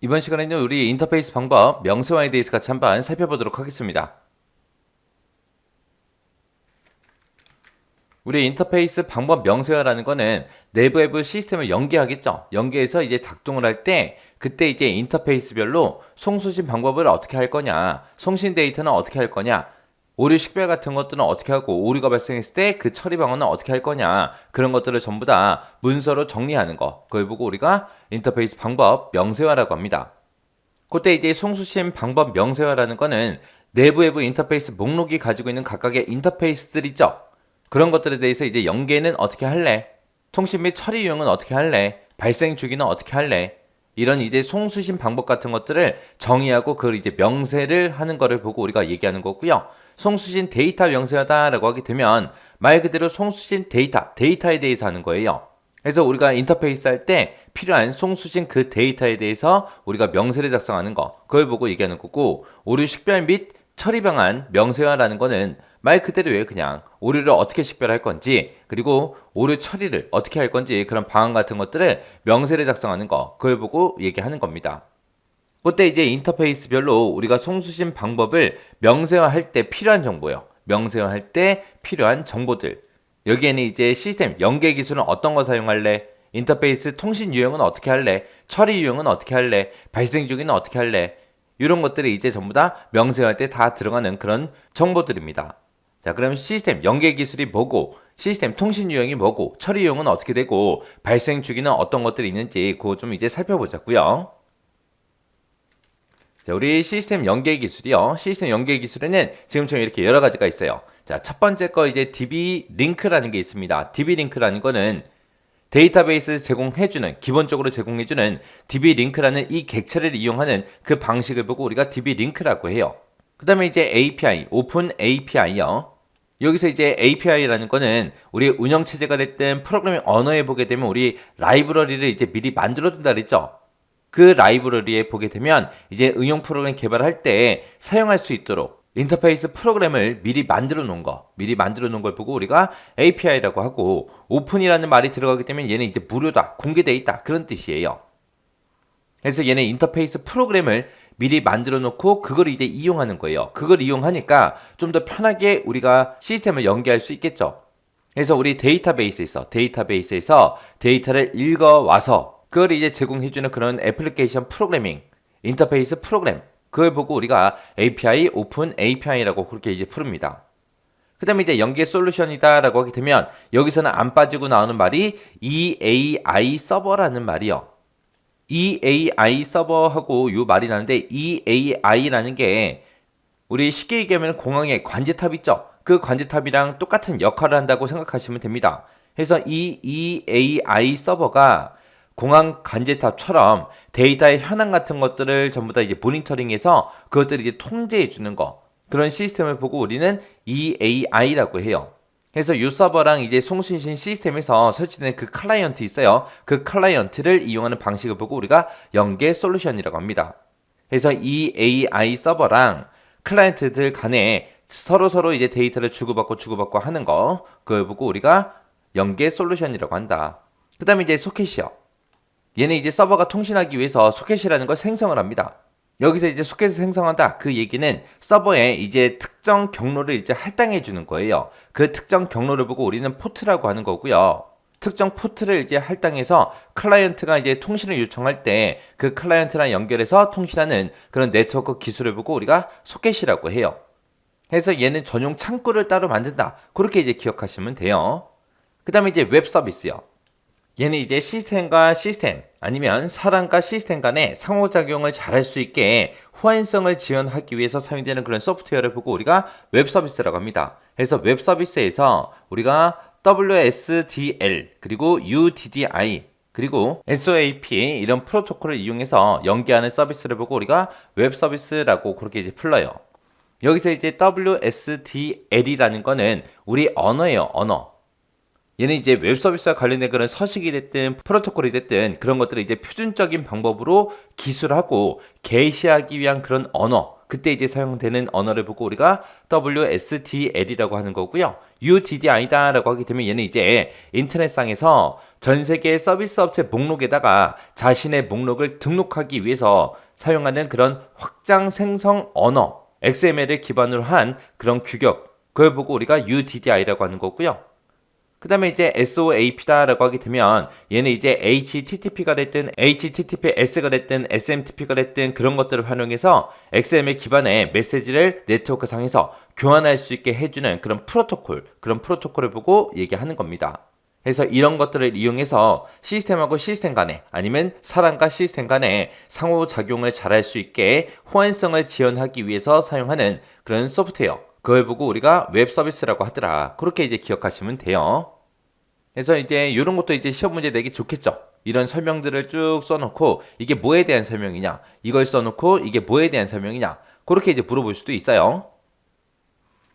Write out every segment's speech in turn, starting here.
이번 시간에는 우리 인터페이스 방법 명세화에 대해서 같이 한번 살펴보도록 하겠습니다. 우리 인터페이스 방법 명세화라는 거는 내부 시스템을 연계하겠죠. 연계해서 이제 작동을 할 때 그때 이제 인터페이스별로 송수신 방법을 어떻게 할 거냐, 송신 데이터는 어떻게 할 거냐, 오류 식별 같은 것들은 어떻게 하고 오류가 발생했을 때 그 처리 방안은 어떻게 할 거냐, 그런 것들을 전부 다 문서로 정리하는 거, 그걸 보고 우리가 인터페이스 방법 명세화라고 합니다. 그때 이제 송수신 방법 명세화라는 거는 내부 인터페이스 목록이 가지고 있는 각각의 인터페이스들 있죠. 그런 것들에 대해서 이제 연계는 어떻게 할래? 통신 및 처리 유형은 어떻게 할래? 발생 주기는 어떻게 할래? 이런 이제 송수신 방법 같은 것들을 정의하고 그걸 이제 명세를 하는 거를 보고 우리가 얘기하는 거고요. 송수신 데이터 명세하다라고 하게 되면 말 그대로 송수신 데이터에 대해서 하는 거예요. 그래서 우리가 인터페이스 할 때 필요한 송수신 그 데이터에 대해서 우리가 명세를 작성하는 거, 그걸 보고 얘기하는 거고, 오류 식별 및 처리 방안 명세화라는 거는 말 그대로예요. 그냥 오류를 어떻게 식별할 건지, 그리고 오류 처리를 어떻게 할 건지, 그런 방안 같은 것들을 명세를 작성하는 거, 그걸 보고 얘기하는 겁니다. 그때 이제 인터페이스별로 우리가 송수신 방법을 명세화할 때 필요한 정보요. 명세화할 때 필요한 정보들. 여기에는 이제 시스템 연계 기술은 어떤 거 사용할래? 인터페이스 통신 유형은 어떻게 할래? 처리 유형은 어떻게 할래? 발생 주기는 어떻게 할래? 이런 것들이 이제 전부 다 명세화할 때 다 들어가는 그런 정보들입니다. 자, 그럼 시스템 연계 기술이 뭐고, 시스템 통신 유형이 뭐고, 처리 유형은 어떻게 되고, 발생 주기는 어떤 것들이 있는지 그거 좀 이제 살펴보자고요. 자, 우리 시스템 연계 기술이요. 시스템 연계 기술에는 지금처럼 이렇게 여러 가지가 있어요. 자, 첫 번째 거 이제 DB 링크라는 게 있습니다. DB 링크라는 거는 데이터베이스 기본적으로 제공해주는 DB 링크라는 이 객체를 이용하는 그 방식을 보고 우리가 DB 링크라고 해요. 그 다음에 이제 API, 오픈 API요. 여기서 이제 API라는 거는 우리 운영체제가 됐든 프로그래밍 언어에 보게 되면 우리 라이브러리를 이제 미리 만들어둔다 그랬죠. 그 라이브러리에 보게 되면 이제 응용 프로그램 개발할 때 사용할 수 있도록 인터페이스 프로그램을 미리 만들어 놓은 걸 보고 우리가 API라고 하고, 오픈이라는 말이 들어가기 때문에 얘는 이제 무료다, 공개되어 있다, 그런 뜻이에요. 그래서 얘는 인터페이스 프로그램을 미리 만들어 놓고 그걸 이제 이용하는 거예요. 그걸 이용하니까 좀 더 편하게 우리가 시스템을 연계할 수 있겠죠. 그래서 우리 데이터베이스에서 데이터를 읽어와서 그걸 이제 제공해주는 그런 애플리케이션 프로그래밍, 인터페이스 프로그램, 그걸 보고 우리가 API, 오픈 API라고 그렇게 이제 부릅니다. 그 다음에 이제 연계 솔루션이다 라고 하게 되면 여기서는 안 빠지고 나오는 말이 EAI 서버라는 말이요. EAI 서버하고 요 말이 나는데, EAI라는 게 우리 쉽게 얘기하면 공항에 관제탑 있죠? 그 관제탑이랑 똑같은 역할을 한다고 생각하시면 됩니다. 그래서 이 EAI 서버가 공항 관제탑처럼 데이터의 현황 같은 것들을 전부 다 이제 모니터링해서 그것들을 이제 통제해 주는 거, 그런 시스템을 보고 우리는 EAI라고 해요. 그래서 이 서버랑 이제 송신신 시스템에서 설치된 그 클라이언트 있어요. 그 클라이언트를 이용하는 방식을 보고 우리가 연계 솔루션이라고 합니다. 그래서 이 AI 서버랑 클라이언트들 간에 서로 이제 데이터를 주고받고 하는 거, 그걸 보고 우리가 연계 솔루션이라고 한다. 그 다음에 이제 소켓이요. 얘는 이제 서버가 통신하기 위해서 소켓이라는 걸 생성을 합니다. 여기서 이제 소켓을 생성한다, 그 얘기는 서버에 이제 특정 경로를 이제 할당해 주는 거예요. 그 특정 경로를 보고 우리는 포트라고 하는 거고요. 특정 포트를 이제 할당해서 클라이언트가 이제 통신을 요청할 때 그 클라이언트랑 연결해서 통신하는 그런 네트워크 기술을 보고 우리가 소켓이라고 해요. 그래서 얘는 전용 창구를 따로 만든다, 그렇게 이제 기억하시면 돼요. 그 다음에 이제 웹 서비스요. 얘는 이제 시스템과 시스템, 아니면 사람과 시스템 간의 상호작용을 잘할 수 있게 호환성을 지원하기 위해서 사용되는 그런 소프트웨어를 보고 우리가 웹 서비스라고 합니다. 그래서 웹 서비스에서 우리가 WSDL, 그리고 UDDI, 그리고 SOAP 이런 프로토콜을 이용해서 연계하는 서비스를 보고 우리가 웹 서비스라고 그렇게 이제 불러요. 여기서 이제 WSDL이라는 거는 우리 언어예요, 언어. 얘는 이제 웹 서비스와 관련된 그런 서식이 됐든 프로토콜이 됐든 그런 것들을 이제 표준적인 방법으로 기술하고 게시하기 위한 그런 언어, 그때 이제 사용되는 언어를 보고 우리가 WSDL이라고 하는 거고요. UDDI다 라고 하게 되면 얘는 이제 인터넷상에서 전 세계 서비스 업체 목록에다가 자신의 목록을 등록하기 위해서 사용하는 그런 확장 생성 언어, XML을 기반으로 한 그런 규격, 그걸 보고 우리가 UDDI라고 하는 거고요. 그 다음에 이제 SOAP다라고 하게 되면 얘는 이제 HTTP가 됐든 HTTPS가 됐든 SMTP가 됐든 그런 것들을 활용해서 XML 기반의 메시지를 네트워크 상에서 교환할 수 있게 해주는 그런 프로토콜을 보고 얘기하는 겁니다. 그래서 이런 것들을 이용해서 시스템하고 시스템 간에 아니면 사람과 시스템 간에 상호작용을 잘할 수 있게 호환성을 지원하기 위해서 사용하는 그런 소프트웨어, 그걸 보고 우리가 웹 서비스라고 하더라. 그렇게 이제 기억하시면 돼요. 그래서 이제 이런 것도 이제 시험 문제 내기 좋겠죠. 이런 설명들을 쭉 써놓고 이게 뭐에 대한 설명이냐, 이걸 써놓고 이게 뭐에 대한 설명이냐, 그렇게 이제 물어볼 수도 있어요.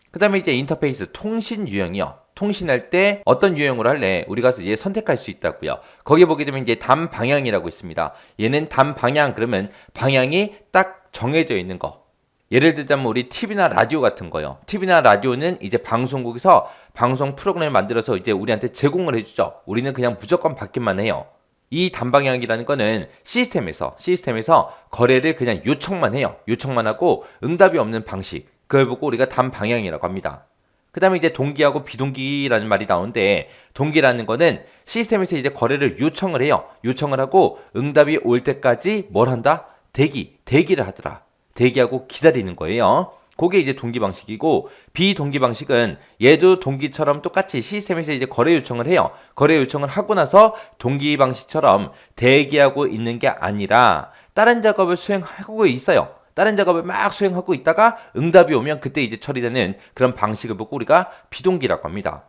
그 다음에 이제 인터페이스 통신 유형이요. 통신할 때 어떤 유형으로 할래? 우리가 이제 선택할 수 있다고요. 거기 보게 되면 이제 단 방향이라고 있습니다. 얘는 단 방향 그러면 방향이 딱 정해져 있는 거. 예를 들자면 우리 TV나 라디오 같은 거요. TV나 라디오는 이제 방송국에서 방송 프로그램을 만들어서 이제 우리한테 제공을 해주죠. 우리는 그냥 무조건 받기만 해요. 이 단방향이라는 거는 시스템에서 거래를 그냥 요청만 해요. 요청만 하고 응답이 없는 방식. 그걸 보고 우리가 단방향이라고 합니다. 그 다음에 이제 동기하고 비동기라는 말이 나오는데, 동기라는 거는 시스템에서 이제 거래를 요청을 해요. 요청을 하고 응답이 올 때까지 뭘 한다? 대기를 하더라. 대기하고 기다리는 거예요. 그게 이제 동기 방식이고, 비동기 방식은 얘도 동기처럼 똑같이 시스템에서 이제 거래 요청을 해요. 거래 요청을 하고 나서 동기 방식처럼 대기하고 있는 게 아니라 다른 작업을 수행하고 있어요. 다른 작업을 막 수행하고 있다가 응답이 오면 그때 이제 처리되는 그런 방식을 보고 우리가 비동기라고 합니다.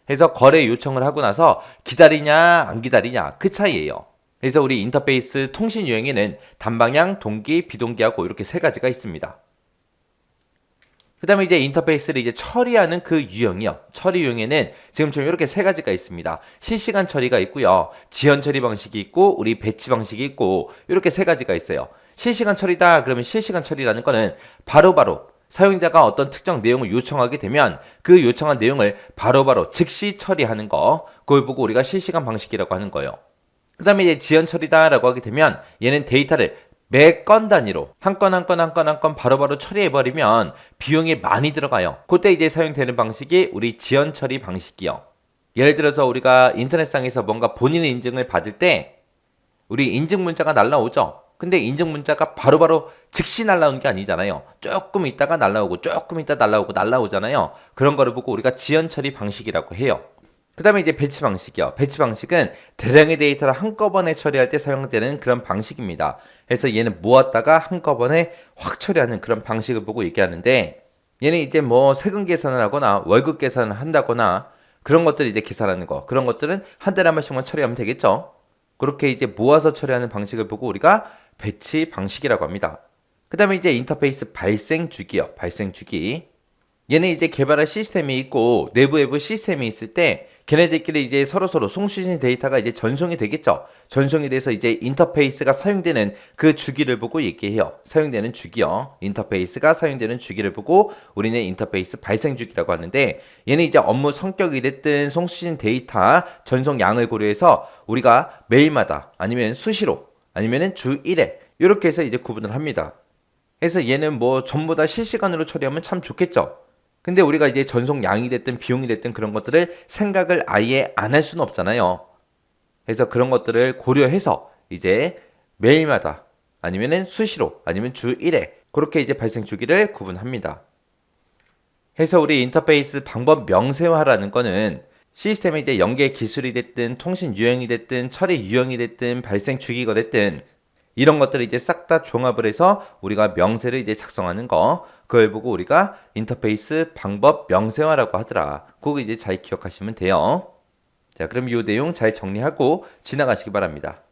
그래서 거래 요청을 하고 나서 기다리냐 안 기다리냐 그 차이예요. 그래서 우리 인터페이스 통신 유형에는 단방향, 동기, 비동기하고 이렇게 세 가지가 있습니다. 그 다음에 이제 인터페이스를 이제 처리하는 그 유형이요. 처리 유형에는 지금처럼 이렇게 세 가지가 있습니다. 실시간 처리가 있고요. 지연 처리 방식이 있고, 우리 배치 방식이 있고, 이렇게 세 가지가 있어요. 실시간 처리다 그러면 실시간 처리라는 거는 바로바로 사용자가 어떤 특정 내용을 요청하게 되면 그 요청한 내용을 바로바로 즉시 처리하는 거, 그걸 보고 우리가 실시간 방식이라고 하는 거예요. 그 다음에 이제 지연 처리다라고 하게 되면 얘는 데이터를 매 건 단위로 한 건 바로바로 처리해버리면 비용이 많이 들어가요. 그때 이제 사용되는 방식이 우리 지연 처리 방식이요. 예를 들어서 우리가 인터넷상에서 뭔가 본인의 인증을 받을 때 우리 인증 문자가 날라오죠. 근데 인증 문자가 바로바로 즉시 날라오는 게 아니잖아요. 조금 있다가 날라오고 조금 있다 날라오잖아요. 그런 거를 보고 우리가 지연 처리 방식이라고 해요. 그 다음에 이제 배치 방식이요. 배치 방식은 대량의 데이터를 한꺼번에 처리할 때 사용되는 그런 방식입니다. 그래서 얘는 모았다가 한꺼번에 확 처리하는 그런 방식을 보고 얘기하는데, 얘는 이제 뭐 세금 계산을 하거나 월급 계산을 한다거나 그런 것들 이제 계산하는 거, 그런 것들은 한 달에 한 번씩만 처리하면 되겠죠. 그렇게 이제 모아서 처리하는 방식을 보고 우리가 배치 방식이라고 합니다. 그 다음에 이제 인터페이스 발생 주기요. 발생 주기. 얘는 이제 개발할 시스템이 있고 내부에 시스템이 있을 때 걔네들끼리 이제 서로 송수신 데이터가 이제 전송이 되겠죠. 전송이 돼서 이제 인터페이스가 사용되는 그 주기를 보고 얘기해요. 사용되는 주기요. 인터페이스가 사용되는 주기를 보고 우리는 인터페이스 발생 주기라고 하는데, 얘는 이제 업무 성격이 됐든 송수신 데이터 전송 양을 고려해서 우리가 매일마다 아니면 수시로 아니면은 주 1회 이렇게 해서 이제 구분을 합니다. 그래서 얘는 뭐 전부 다 실시간으로 처리하면 참 좋겠죠. 근데 우리가 이제 전송량이 됐든 비용이 됐든 그런 것들을 생각을 아예 안 할 수는 없잖아요. 그래서 그런 것들을 고려해서 이제 매일마다 아니면은 수시로 아니면 주 1회 그렇게 이제 발생 주기를 구분합니다. 그래서 우리 인터페이스 방법 명세화라는 거는 시스템의 이제 연계 기술이 됐든 통신 유형이 됐든 처리 유형이 됐든 발생 주기가 됐든 이런 것들을 이제 싹 다 종합을 해서 우리가 명세를 이제 작성하는 거, 그걸 보고 우리가 인터페이스 방법 명세화라고 하더라. 그거 이제 잘 기억하시면 돼요. 자, 그럼 이 내용 잘 정리하고 지나가시기 바랍니다.